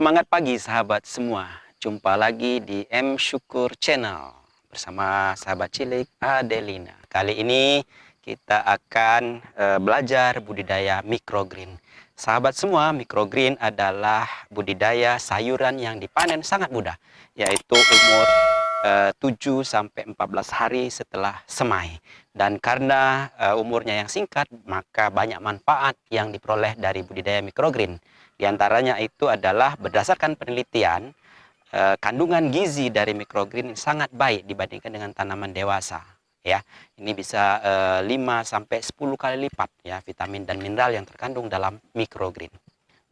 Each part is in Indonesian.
Semangat pagi sahabat semua. Jumpa lagi di M Syukur Channel bersama sahabat cilik Adelina. Kali ini kita akan belajar budidaya microgreen. Sahabat semua, microgreen adalah budidaya sayuran yang dipanen sangat mudah, yaitu umur 7 sampai 14 hari setelah semai. Dan karena umurnya yang singkat, maka banyak manfaat yang diperoleh dari budidaya microgreen. Di antaranya itu adalah berdasarkan penelitian, kandungan gizi dari microgreen sangat baik dibandingkan dengan tanaman dewasa. Ya, ini bisa 5 sampai 10 kali lipat ya vitamin dan mineral yang terkandung dalam microgreen.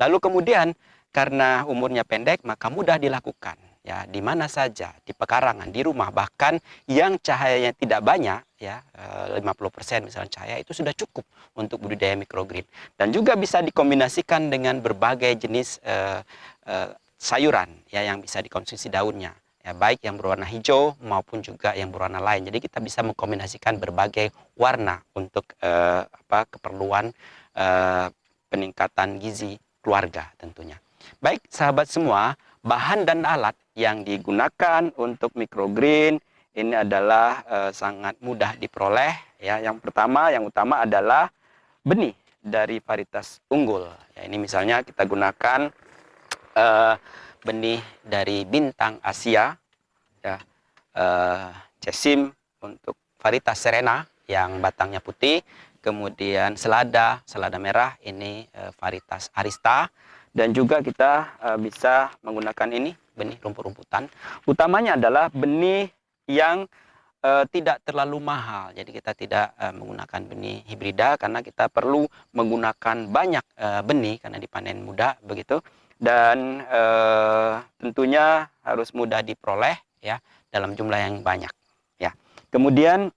Lalu kemudian karena umurnya pendek maka mudah dilakukan ya di mana saja, di pekarangan, di rumah, bahkan yang cahayanya tidak banyak ya 50% misalnya cahaya itu sudah cukup untuk budidaya microgreen, dan juga bisa dikombinasikan dengan berbagai jenis sayuran ya yang bisa dikonsumsi daunnya ya, baik yang berwarna hijau maupun juga yang berwarna lain. Jadi kita bisa mengkombinasikan berbagai warna untuk keperluan peningkatan gizi keluarga tentunya. Baik sahabat semua, bahan dan alat yang digunakan untuk microgreen ini adalah sangat mudah diperoleh ya. Yang utama adalah benih dari varietas unggul. Ya, ini misalnya kita gunakan benih dari bintang Asia ya, cesim untuk varietas serena yang batangnya putih, kemudian selada merah ini varietas arista. Dan juga kita bisa menggunakan ini benih rumput-rumputan. Utamanya adalah benih yang tidak terlalu mahal. Jadi kita tidak menggunakan benih hibrida karena kita perlu menggunakan banyak benih karena dipanen muda begitu. Dan tentunya harus mudah diperoleh ya dalam jumlah yang banyak ya. Kemudian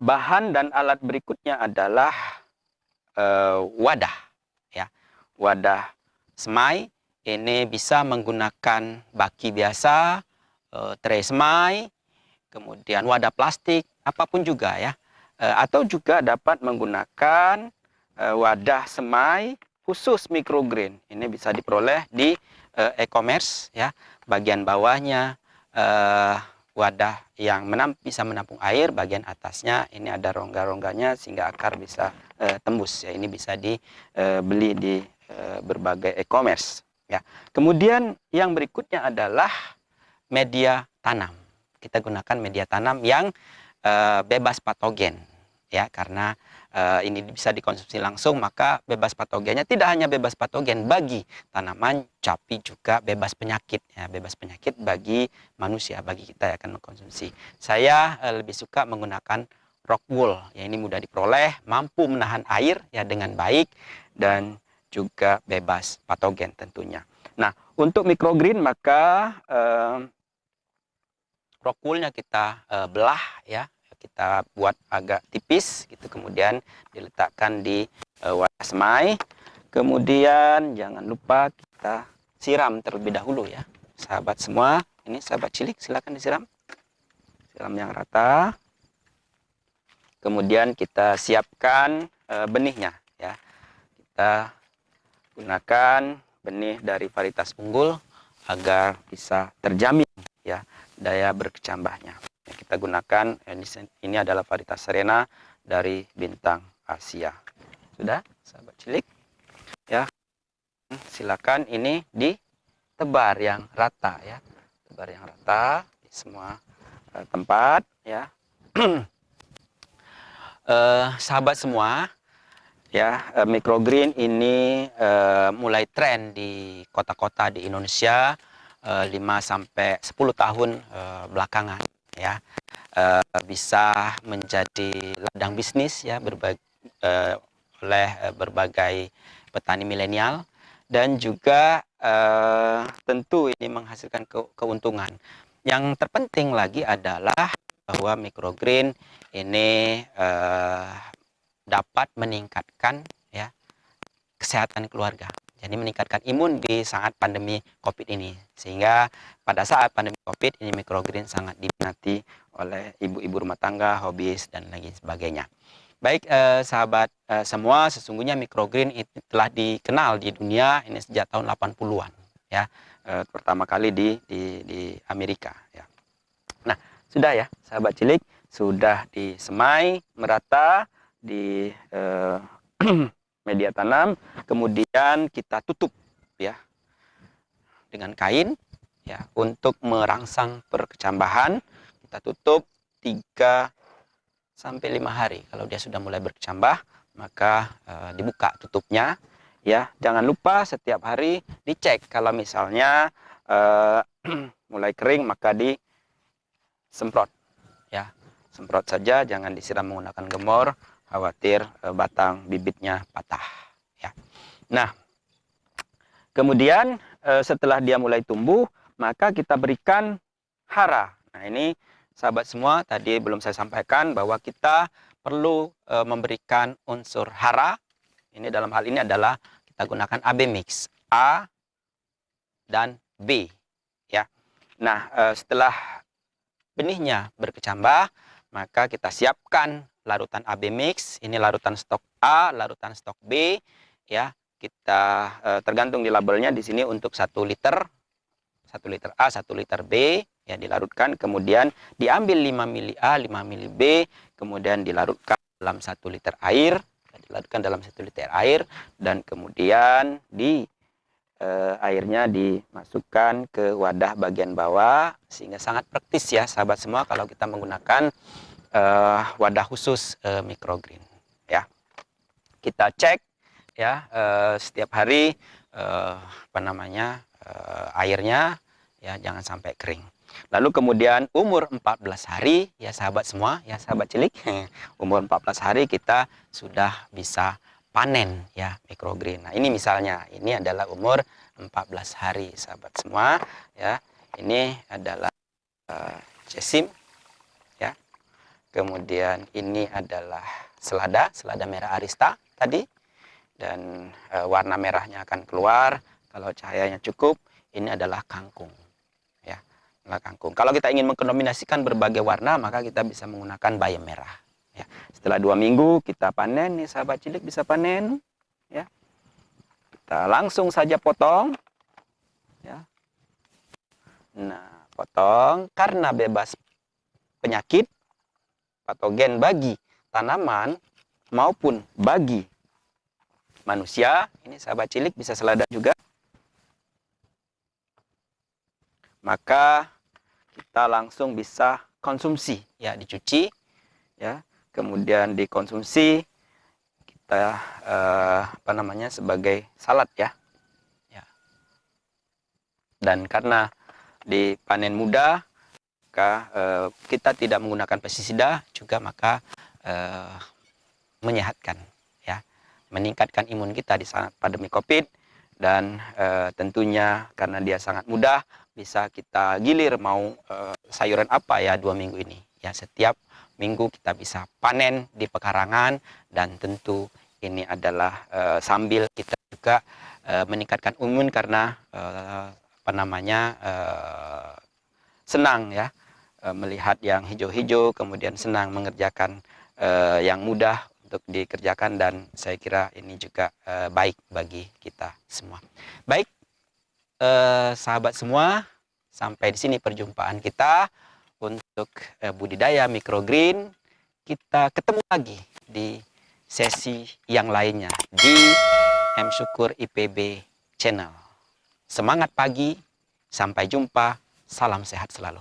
bahan dan alat berikutnya adalah wadah ya, wadah semai. Ini bisa menggunakan baki biasa, tray semai, kemudian wadah plastik apapun juga ya, atau juga dapat menggunakan wadah semai khusus microgreen. Ini bisa diperoleh di e-commerce ya. Bagian bawahnya wadah yang bisa menampung air, bagian atasnya ini ada rongga-rongganya sehingga akar bisa tembus ya. Ini bisa dibeli di berbagai e-commerce ya. Kemudian yang berikutnya adalah media tanam. Kita gunakan media tanam yang bebas patogen ya, karena ini bisa dikonsumsi langsung, maka bebas patogennya tidak hanya bebas patogen bagi tanaman, tapi juga bebas penyakit ya, bebas penyakit bagi manusia, bagi kita yang akan mengkonsumsi. Saya lebih suka menggunakan rock wool ya, ini mudah diperoleh, mampu menahan air ya dengan baik, dan juga bebas patogen tentunya. Nah, untuk microgreen maka rock woolnya kita belah ya, kita buat agak tipis gitu, kemudian diletakkan di wadah semai. Kemudian jangan lupa kita siram terlebih dahulu ya sahabat semua. Ini sahabat cilik silakan disiram, siram yang rata. Kemudian kita siapkan benihnya ya, kita gunakan benih dari varietas unggul agar bisa terjamin ya daya berkecambahnya. Kita gunakan ini adalah varietas serena dari bintang Asia. Sudah sahabat cilik ya, silakan ini ditebar yang rata ya, tebar yang rata di semua tempat ya. Sahabat semua ya, microgreen ini mulai tren di kota-kota di Indonesia 5 sampai 10 tahun belakangan ya. Bisa menjadi ladang bisnis ya oleh berbagai petani milenial, dan juga tentu ini menghasilkan keuntungan. Yang terpenting lagi adalah bahwa microgreen ini dapat meningkatkan ya kesehatan keluarga. Jadi meningkatkan imun di saat pandemi COVID ini. Sehingga pada saat pandemi COVID ini microgreen sangat diminati oleh ibu-ibu rumah tangga, hobis, dan lain sebagainya. Baik sahabat semua, sesungguhnya microgreen itu telah dikenal di dunia ini sejak tahun 80-an ya. Pertama kali di Amerika ya. Nah, sudah ya sahabat cilik, sudah disemai merata di media tanam, kemudian kita tutup ya dengan kain ya untuk merangsang perkecambahan. Kita tutup 3 sampai 5 hari. Kalau dia sudah mulai berkecambah, maka dibuka tutupnya ya. Jangan lupa setiap hari dicek. Kalau misalnya mulai kering, maka disemprot ya. Semprot saja, jangan disiram menggunakan gemor, khawatir batang bibitnya patah ya. Nah, kemudian setelah dia mulai tumbuh, maka kita berikan hara. Nah, ini sahabat semua, tadi belum saya sampaikan bahwa kita perlu memberikan unsur hara. Ini dalam hal ini adalah kita gunakan AB mix A dan B ya. Nah, setelah benihnya berkecambah, maka kita siapkan larutan AB mix. Ini larutan stok A, larutan stok B ya. Kita tergantung di labelnya di sini untuk 1 liter. 1 liter A, 1 liter B ya, dilarutkan, kemudian diambil 5 mili A, 5 mili B, kemudian dilarutkan dalam 1 liter air, dan kemudian airnya dimasukkan ke wadah bagian bawah, sehingga sangat praktis ya sahabat semua kalau kita menggunakan wadah khusus microgreen ya. Kita cek ya setiap hari airnya ya, jangan sampai kering. Lalu kemudian umur 14 hari ya sahabat semua, ya sahabat cilik, umur 14 hari kita sudah bisa panen ya microgreen. Nah, ini misalnya, ini adalah umur 14 hari sahabat semua ya. Ini adalah cesim ya. Kemudian ini adalah selada merah arista tadi, dan warna merahnya akan keluar kalau cahayanya cukup. Ini adalah kangkung ya, kangkung. Kalau kita ingin mengkombinasikan berbagai warna, maka kita bisa menggunakan bayam merah ya. Setelah 2 minggu kita panen nih sahabat cilik, bisa panen ya. Kita langsung saja potong ya. Nah, potong karena bebas penyakit patogen bagi tanaman maupun bagi manusia. Ini sahabat cilik, bisa selada juga. Maka kita langsung bisa konsumsi ya, dicuci ya, kemudian dikonsumsi kita sebagai salad ya. Dan karena dipanen muda, maka kita tidak menggunakan pestisida juga, maka menyehatkan ya, meningkatkan imun kita di saat pandemi Covid. Dan tentunya karena dia sangat mudah, bisa kita gilir mau sayuran apa ya 2 minggu ini ya. Setiap minggu kita bisa panen di pekarangan, dan tentu ini adalah sambil kita juga meningkatkan imun karena senang ya melihat yang hijau-hijau, kemudian senang mengerjakan yang mudah untuk dikerjakan, dan saya kira ini juga baik bagi kita semua. Baik sahabat semua, sampai di sini perjumpaan kita untuk budidaya microgreen. Kita ketemu lagi di sesi yang lainnya di M Syukur IPB Channel. Semangat pagi, sampai jumpa, salam sehat selalu.